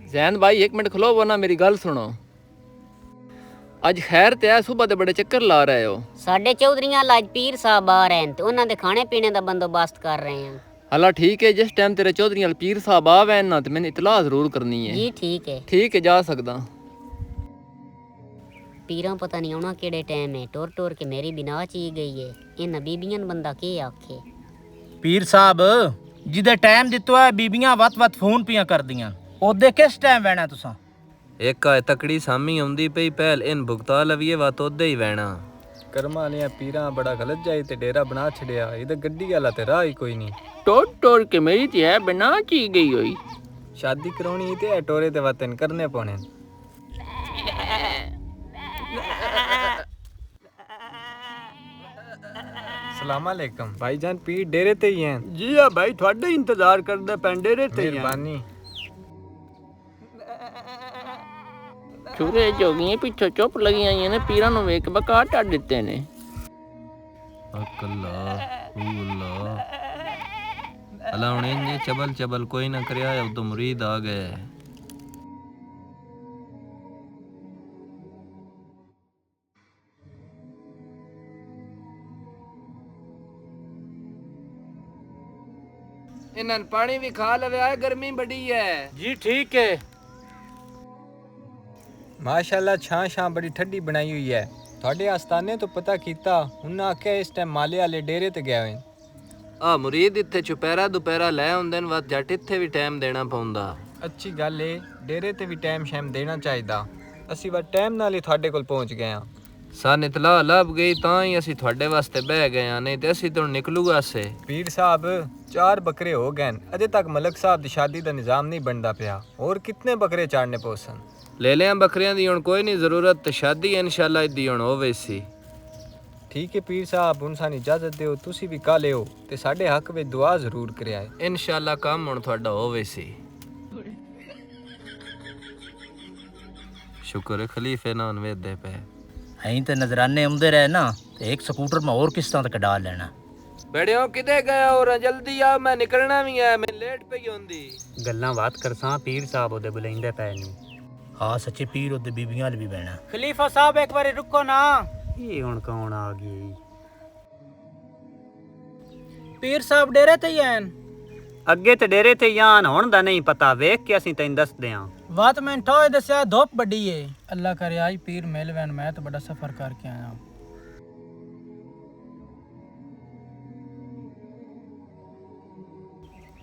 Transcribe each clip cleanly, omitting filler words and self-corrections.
जैन भाई एक मिनट खलो वरना मेरी गल सुनो। ਅੱਜ ਖੈਰ ਤੇ ਆ ਸਵੇਰ ਦੇ ਬੜੇ ਚੱਕਰ ਲਾ ਰਹੇ ਹੋ। ਸਾਡੇ ਚੌਧਰੀਆਂ ਅੱਜ ਪੀਰ ਸਾਹਿਬ ਆ ਰਹੇ ਨੇ ਤੇ ਉਹਨਾਂ ਦੇ ਖਾਣੇ ਪੀਣੇ ਦਾ ਬੰਦੋਬਸਤ ਕਰ ਰਹੇ ਹਾਂ। ਹਲਾ ਠੀਕ ਹੈ, ਜਿਸ ਟਾਈਮ ਤੇਰੇ ਚੌਧਰੀਆਂ ਪੀਰ ਸਾਹਿਬ ਆਵੇ ਨਾ ਤੇ ਮੈਨੂੰ ਇਤਲਾਹ ਜ਼ਰੂਰ ਕਰਨੀ ਹੈ। ਜੀ ਠੀਕ ਹੈ। ਠੀਕ ਹੈ, ਜਾ ਸਕਦਾ। ਪੀਰਾਂ ਪਤਾ ਨਹੀਂ ਆਉਣਾ ਕਿਹੜੇ ਟਾਈਮ ਹੈ, ਟੁਰ ਟੁਰ ਕੇ ਮੇਰੀ ਬਿਨਾ ਚੀ ਗਈ ਹੈ। ਇਹਨਾਂ ਬੀਬੀਆਂ ਨੂੰ ਬੰਦਾ ਕੀ ਆਖੇ। ਪੀਰ ਸਾਹਿਬ ਜਿਹਦੇ ਟਾਈਮ ਦਿੱਤਾ ਹੈ ਬੀਬੀਆਂ ਵੱਤ ਫੋਨ ਪੀਆਂ ਕਰਦੀਆਂ, ਉਹਦੇ ਕਿਸ ਟਾਈਮ ਵਹਿਣਾ ਤੁਸੀਂ? ਇੱਕ ਆ ਤਕੜੀ ਸਾਮੀ ਆਉਂਦੀ ਪਈ ਪਹਿਲ ਇਨ ਭੁਗਤਾ ਲਵੀਏ ਵਤ ਉਹਦੇ ਹੀ ਵਹਿਣਾ। ਕਰਮਾਂ ਨੇ ਪੀਰਾਂ ਬੜਾ ਗਲਤ ਜਾਈ ਤੇ ਡੇਰਾ ਬਣਾ ਛੜਿਆ। ਇਹਦਾ ਗੱਡੀ ਵਾਲਾ ਤੇ ਰਾਹ ਹੀ ਕੋਈ ਨਹੀਂ। ਟੋਰ ਟੋਰ ਕੇ ਮੇਰੀ ਤੇ ਹੈ ਬਿਨਾ ਚੀ ਗਈ ਹੋਈ। ਸ਼ਾਦੀ ਕਰਾਉਣੀ ਤੇ ਟੋਰੇ ਤੇ ਵਤਨ ਕਰਨੇ ਪਾਉਣੇ। ਸਲਾਮ ਅਲੈਕਮ ਭਾਈਜਾਨ, ਪੀਰ ਡੇਰੇ ਤੇ ਹੀ हैं। ਜੀ ਆ ਭਾਈ, ਤੁਹਾਡਾ ਇੰਤਜ਼ਾਰ ਕਰਦੇ ਪੈਂ ਡੇਰੇ ਤੇ। ਮਿਹਰਬਾਨੀ। ਚੂਰੇ ਜੋਗੀਆਂ ਪਿੱਛੋਂ ਚੁੱਪ ਲੱਗੀਆਂ ਆਈਆਂ ਨੇ, ਪੀਰਾਂ ਨੂੰ ਵੇਖ ਬਕਾ ਟੱਡ ਦਿੱਤੇ ਨੇ। ਅੱਲਾ ਅੱਲਾ ਹੁਣ ਇੰਨੇ ਚਬਲ ਕੋਈ ਨਾ ਕਰਿਆ ਉਦੋਂ ਮੁਰੀਦ ਆ ਗਏ। ਇਹਨਾਂ ਨੂੰ ਪਾਣੀ ਵੀ ਖਾ ਲਵੇ, ਗਰਮੀ ਬੜੀ ਹੈ। ਜੀ ਠੀਕ ਹੈ। ਮਾਸ਼ਾਅੱਲਾ ਛਾਂ ਬੜੀ ਠੰਡੀ ਬਣਾਈ ਹੋਈ ਹੈ। ਤੁਹਾਡੇ ਆਸਤਾਨੇ ਤੋਂ ਪਤਾ ਕੀਤਾ, ਉਹਨਾਂ ਆਖਿਆ ਇਸ ਟਾਈਮ ਮਾਲੇ ਵਾਲੇ ਡੇਰੇ ਤੇ ਗਿਆ ਹੋਏ। ਆ ਮੁਰੀਦ ਇੱਥੇ ਚੁਪਹਿਰਾ ਦੁਪਹਿਰਾ ਲੈ ਆਉਂਦੇ ਨੇ, ਵਤ ਜੱਟ ਇੱਥੇ ਵੀ ਟਾਈਮ ਦੇਣਾ ਪਉਂਦਾ। ਅੱਛੀ ਗੱਲ ਏ, ਡੇਰੇ ਤੇ ਵੀ ਟਾਈਮ ਸ਼ੈਮ ਦੇਣਾ ਚਾਹੀਦਾ। ਅਸੀਂ ਵਾ ਟਾਈਮ ਨਾਲ ਹੀ ਤੁਹਾਡੇ ਕੋਲ ਪਹੁੰਚ ਗਏ ਹਾਂ। ਸਾਨ ਇਤਲਾਹ ਲੱਭ ਗਈ ਤਾਂ ਹੀ ਅਸੀਂ ਤੁਹਾਡੇ ਵਾਸਤੇ ਬਹਿ ਗਏ ਆ, ਨਹੀਂ ਤੇ ਅਸੀਂ ਤੋਂ ਨਿਕਲੂਗਾ ਸੇ। ਪੀਰ ਸਾਹਿਬ 4 ਬੱਕਰੇ ਹੋ ਗਏ ਨੇ, ਅਜੇ ਤੱਕ ਮਲਕ ਸਾਹਿਬ ਦੀ ਸ਼ਾਦੀ ਦਾ ਨਿਜ਼ਾਮ ਨਹੀਂ ਬਣਦਾ ਪਿਆ। ਹੋਰ ਕਿਤਨੇ ਬੱਕਰੇ ਚਾੜਨੇ ਪੋਸਨ? ਲੈ ਲਿਆ ਬੱਕਰੀਆਂ ਦੀ ਹੁਣ ਕੋਈ ਨਹੀਂ ਜ਼ਰੂਰਤ, ਤੇ ਸ਼ਾਦੀ ਇਨਸ਼ਾਅੱਲਾ ਇੱਦੀ ਹੁਣ ਹੋਵੇ ਸੀ। ਠੀਕ ਹੈ ਪੀਰ ਸਾਹਿਬ, ਹੁਣ ਸਾਨੂੰ ਇਜਾਜ਼ਤ ਦਿਓ, ਤੁਸੀਂ ਵੀ ਕਾ ਲਿਓ ਤੇ ਸਾਡੇ ਹੱਕ ਵਿੱਚ ਦੁਆ ਜ਼ਰੂਰ ਕਰਿਆ। ਇਨਸ਼ਾਅੱਲਾ ਕੰਮ ਹੁਣ ਤੁਹਾਡਾ ਹੋਵੇ ਸੀ। ਸ਼ੁਕਰ ਹੈ ਖਲੀਫੇ ਨਾਲ ਵੇਦੇ ਪਏ। ਅਸੀਂ ਤੇ ਨਜ਼ਰਾਨੇ ਆਉਂਦੇ ਰਹੇ ਨਾ, ਤੇ ਇੱਕ ਸਕੂਟਰ ਮੈਂ ਹੋਰ ਕਿਸ਼ਤਾਂ ਤੇ ਕਢਾ ਲੈਣਾ। ਬੜਿਓ ਕਿਦੇ ਗਿਆ ਹੋਰ ਜਲਦੀ ਆ, ਮੈਂ ਨਿਕਲਣਾ ਵੀ ਹੈ, ਮੈਂ ਲੇਟ ਪਈ ਹੁੰਦੀ। ਗੱਲਾਂ ਬਾਤ ਕਰਸਾਂ, ਪੀਰ ਸਾਹਿਬ ਉਹਦੇ ਬੁਲਾਉਂਦੇ ਪਏ ਨੇ। ਹਾਂ ਸੱਚੇ ਪੀਰ ਉਹਦੇ ਬੀਬੀਆਂ ਵੀ ਬਹਿਣਾ। ਖਲੀਫਾ ਸਾਹਿਬ ਇੱਕ ਵਾਰੀ ਰੁਕੋ ਨਾ। ਇਹ ਹੁਣ ਕੌਣ ਆ ਗਈ? ਪੀਰ ਸਾਹਿਬ ਡੇਰੇ ਤੇ ਹੀ ਆਣ। ਅੱਗੇ ਤੇ ਡੇਰੇ ਤੇ ਆਣ, ਹੁਣ ਦਾ ਨਹੀਂ ਪਤਾ, ਵੇਖ ਕੇ ਅਸੀਂ ਤੈਨੂੰ ਦੱਸਦੇ ਆਂ। ਬਾਤ ਮੈਂ ਠੋਏ ਦੱਸਿਆ ਧੁੱਪ ਵੱਡੀ ਏ। ਅੱਲਾ ਕਰੇ ਆਈ ਪੀਰ ਮਿਲ ਵੈਨ, ਮੈਂ ਤਾਂ ਬੜਾ ਸਫ਼ਰ ਕਰਕੇ ਆਇਆ।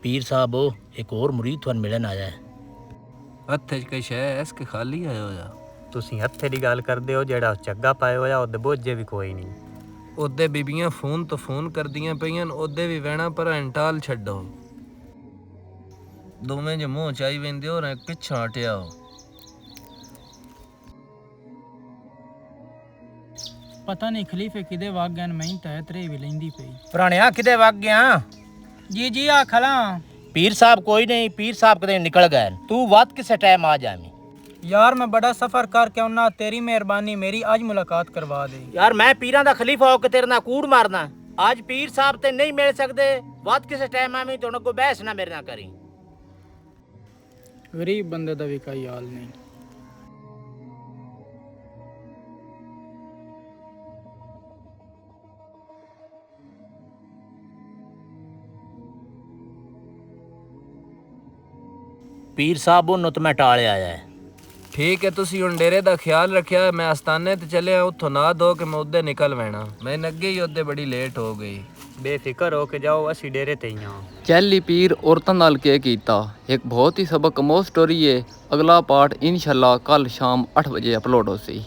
ਪੀਰ ਸਾਹਿਬ ਇੱਕ ਹੋਰ ਮੁਰੀਦ ਤੁਹਾਨੂੰ ਮਿਲਣ ਆਇਆ ਹੈ। ਹੱਥੇ ਚ ਕਈ ਸ਼ੈ ਐਸ ਕੇ ਖਾਲੀ ਆਇਆ ਹੋਇਆ। ਤੁਸੀਂ ਹੱਥੇ ਦੀ ਗੱਲ ਕਰਦੇ ਹੋ, ਜਿਹੜਾ ਚੱਗਾ ਪਾਇਆ ਹੋਇਆ ਉਹਦੇ ਬੋਝੇ ਵੀ ਕੋਈ ਨਹੀਂ। ਉਹਦੇ ਬੀਬੀਆਂ ਫੋਨ ਤੋਂ ਫੋਨ ਕਰਦੀਆਂ ਪਈਆਂ, ਉਹਦੇ ਵੀ ਵਹਿਣਾ ਪਰ ਇੰਟਾਲ ਛੱਡੋ। ਦੋਵੇਂ ਜੇ ਮੂੰਹ ਚਾਈ ਵੰਦੇ ਹੋ ਰੇ ਪਿੱਛਾ ਹਟਿਆ ਹੋ। ਪਤਾ ਨਹੀਂ ਖਲੀਫੇ ਕਿਦੇ ਵਗ ਗਏ, ਮੈਂ ਤਾਂ ਤਰੇ ਵੀ ਲੈਂਦੀ ਪਈ। ਪੁਰਾਣਿਆ ਕਿਦੇ ਵਗ ਗਿਆ? ਜੀ ਆ ਖਲਾ। ਪੀਰ ਸਾਹਿਬ ਕੋਈ ਨਹੀਂ, ਪੀਰ ਸਾਹਿਬ ਕਦੇ ਨਿਕਲ ਗਏ, ਤੂੰ ਵੱਧ ਕਿਸੇ ਟਾਈਮ ਆ ਜਾਵੀਂ। यार मैं बड़ा सफर करके आना, तेरी मेहरबानी, मेरी आज मुलाकात करवा दे। यार मैं पीरां दा खलीफा होके तेरे नाल कूड़ मारना। आज पीर साहब ते नहीं मिल सकदे, बात किसे टाइम आवी तो उनको बहस ना मेरे नाल करी। गरीब बंदे दा भी कोई हाल नहीं। पीर साहब उन्होंने तो मैं टाले आया है। ठीक है, तुसी हुण डेरे दा ख्याल रखिया। मैं आस्ताने ते चलिया, उत्थों ना दो कि मैं उदे निकल वैना। मैं अगे ही उदे बड़ी लेट हो गई। बेफिक्र हो के जाओ, असी डेरे ते ही हां। ਚੈਲੀ ਪੀਰ ਔਰਤਾਂ ਨਾਲ ਕੀ ਕੀਤਾ, ਇੱਕ ਬਹੁਤ ਹੀ ਸਬਕ ਅਮੋਜ਼ ਸਟੋਰੀ ਹੈ। ਅਗਲਾ ਪਾਰਟ ਇਨਸ਼ਾਅੱਲਾ ਕੱਲ ਸ਼ਾਮ 8 ਵਜੇ ਅਪਲੋਡ ਹੋ ਸੀ।